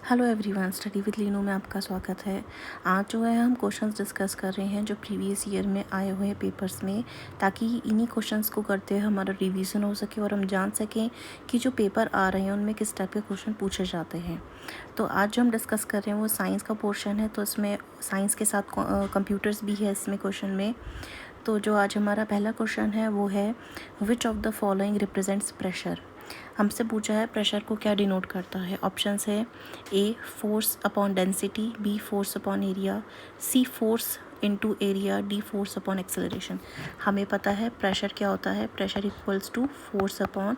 Hello everyone, study with Leenu में आपका स्वागत है। आज जो है हम क्वेश्चंस डिस्कस कर रहे हैं जो प्रीवियस ईयर में आए हुए हैं पेपर्स में, ताकि इन्हीं क्वेश्चंस को करते हुए हमारा रिवीजन हो सके और हम जान सकें कि जो पेपर आ रहे हैं उनमें किस टाइप के क्वेश्चन पूछे जाते हैं। तो आज जो हम डिस्कस कर रहे हैं वो साइंस का पोर्शन है, तो इसमें साइंस के साथ कंप्यूटर्स भी है इसमें क्वेश्चन में। तो जो आज हमारा पहला क्वेश्चन है वो है which of the following represents pressure. हमसे पूछा है प्रेशर को क्या डिनोट करता है। ऑप्शंस है A force upon density, B force upon area, C force into area, D force upon acceleration. हमें पता है प्रेशर क्या होता है, pressure equals to force upon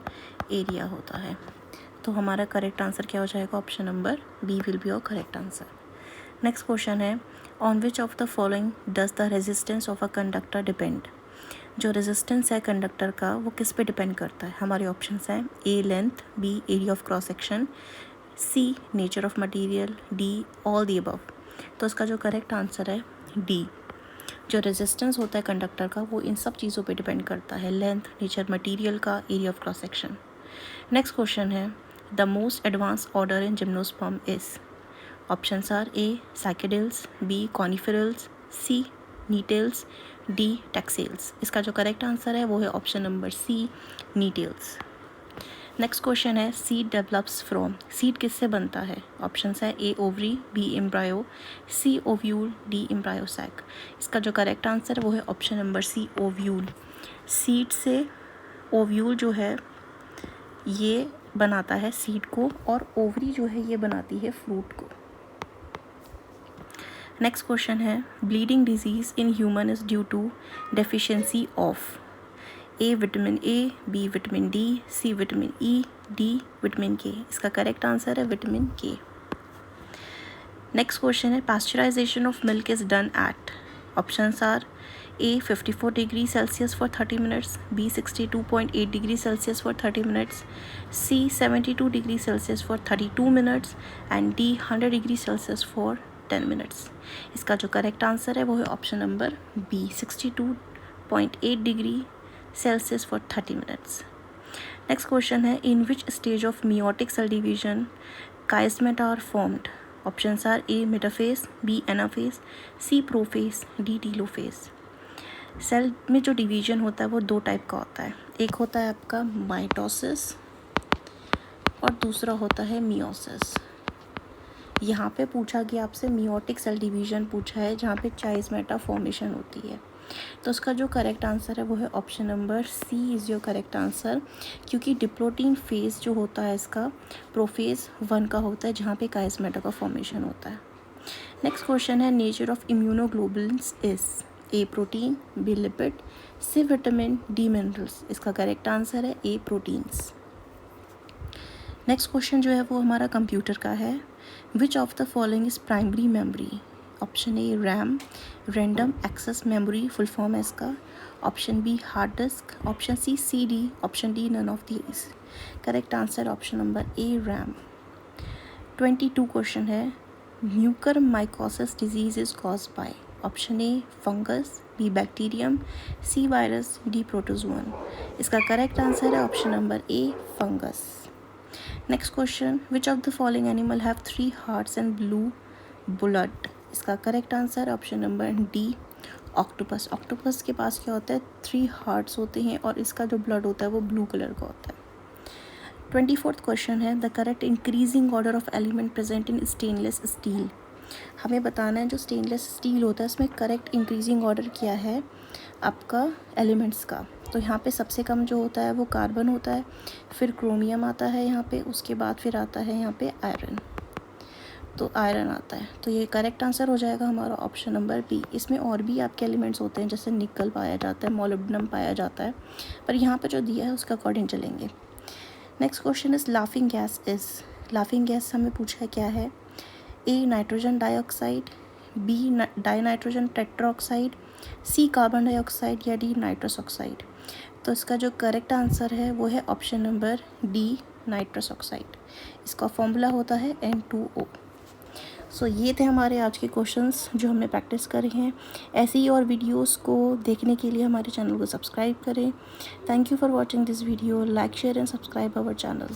area होता है। तो हमारा करेक्ट आंसर क्या हो जाएगा, option number B will be your correct answer. Next question है on which of the following does the resistance of a conductor depend. जो रेजिस्टेंस है कंडक्टर का वो किस पे डिपेंड करता है। हमारे ऑप्शंस हैं A length, B area of cross section, C nature of material, D all the above. तो इसका जो करेक्ट आंसर है डी। जो रेजिस्टेंस होता है कंडक्टर का वो इन सब चीज़ों पे डिपेंड करता है, लेंथ, नेचर मटेरियल का, area of cross section. Next question है the most advance order in gymnosperm is. Options are A cycadales, B coniferales, C gnetales, D taxales. इसका जो करेक्ट आंसर है वो है option number C gnetales. Next question है seed develops from. Seed किससे बनता है। ऑप्शंस है A ovary, B embryo, C ovule, D embryo sac. इसका जो करेक्ट आंसर है वो है option number C ovule. Seed से ओव्यूल जो है ये बनाता है सीड को, और ओवरी जो है ये बनाती है फ्रूट को। नेक्स्ट क्वेश्चन है bleeding disease in human is due to deficiency of A vitamin A, B vitamin D, C vitamin E, D vitamin K. इसका करेक्ट आंसर है विटामिन के। नेक्स्ट क्वेश्चन है pasteurisation of milk is done at. Options are A 54 degree Celsius for 30 minutes, B 62.8 degree Celsius for 30 minutes, C 72 degree Celsius for 32 minutes and D 100 degree Celsius for 10 minutes. इसका जो correct answer है वो है option number B 62.8 degree Celsius for 30 minutes. Next question है in which stage of meiotic cell division chiasmata are formed. Options are A metaphase, B anaphase, C prophase, D telophase. Cell में जो division होता है वो दो type का होता है, एक होता है आपका माइटोसिस और दूसरा होता है मियोसिस। यहाँ पे पूछा गया आपसे मियोटिक सेल डिवीजन पूछा है जहाँ पे चाइस्मेटा फॉर्मेशन होती है। तो उसका जो करेक्ट आंसर है वो है option number C is your correct answer, क्योंकि डिप्लोटीन फेज जो होता है इसका प्रोफेज 1 का होता है जहाँ पे काइस्मेटा का फॉर्मेशन होता है। नेक्स्ट क्वेश्चन है nature of immunoglobulins is A protein, B lipid, C vitamin, D minerals. इसका करेक्ट आंसर है ए प्रोटीन्स। नेक्स्ट क्वेश्चन जो है वो हमारा कंप्यूटर का है which of the following is primary memory. Option A RAM, random access memory full form है इसका। Option B hard disk, option C CD, option D none of these. Correct answer option number A RAM. 22 question है mucormycosis disease is cause by. Option A fungus, B bacterium, C virus, D protozoan. इसका correct answer है option number A fungus. Next question which of the following animal have 3 hearts and blue blood. इसका correct answer है option number D octopus. Octopus के पास क्या होता है 3 hearts होते हैं और इसका जो ब्लड होता है वो ब्लू कलर का होता है। 24th क्वेश्चन है the correct increasing order of element present in stainless steel. हमें बताना है जो स्टेनलेस स्टील होता है इसमें करेक्ट इंक्रीजिंग ऑर्डर क्या है आपका एलिमेंट्स का। तो यहाँ पे सबसे कम जो होता है वो कार्बन होता है, फिर क्रोमियम आता है यहाँ पे, उसके बाद फिर आता है यहाँ पे आयरन। तो आयरन आता है, तो ये करेक्ट आंसर हो जाएगा हमारा ऑप्शन नंबर बी। इसमें और भी आपके एलिमेंट्स होते हैं जैसे निकल पाया जाता है, मोलिब्डेनम पाया जाता है, पर यहाँ पे जो दिया है उसका अकॉर्डिंग चलेंगे। Next question is laughing gas is. Laughing gas हमें पूछा है क्या है A nitrogen dioxide, B dinitrogen tetraoxide, C carbon dioxide या डी नाइट्रस ऑक्साइड। तो इसका जो करेक्ट आंसर है वो है option number D nitrous oxide. इसका फॉर्मूला होता है N2O। सो ये थे हमारे आज के क्वेश्चंस जो हमने प्रैक्टिस करे हैं। ऐसे ही और वीडियोस को देखने के लिए हमारे चैनल को सब्सक्राइब करें। Thank you for watching this video. Like share and subscribe our channel.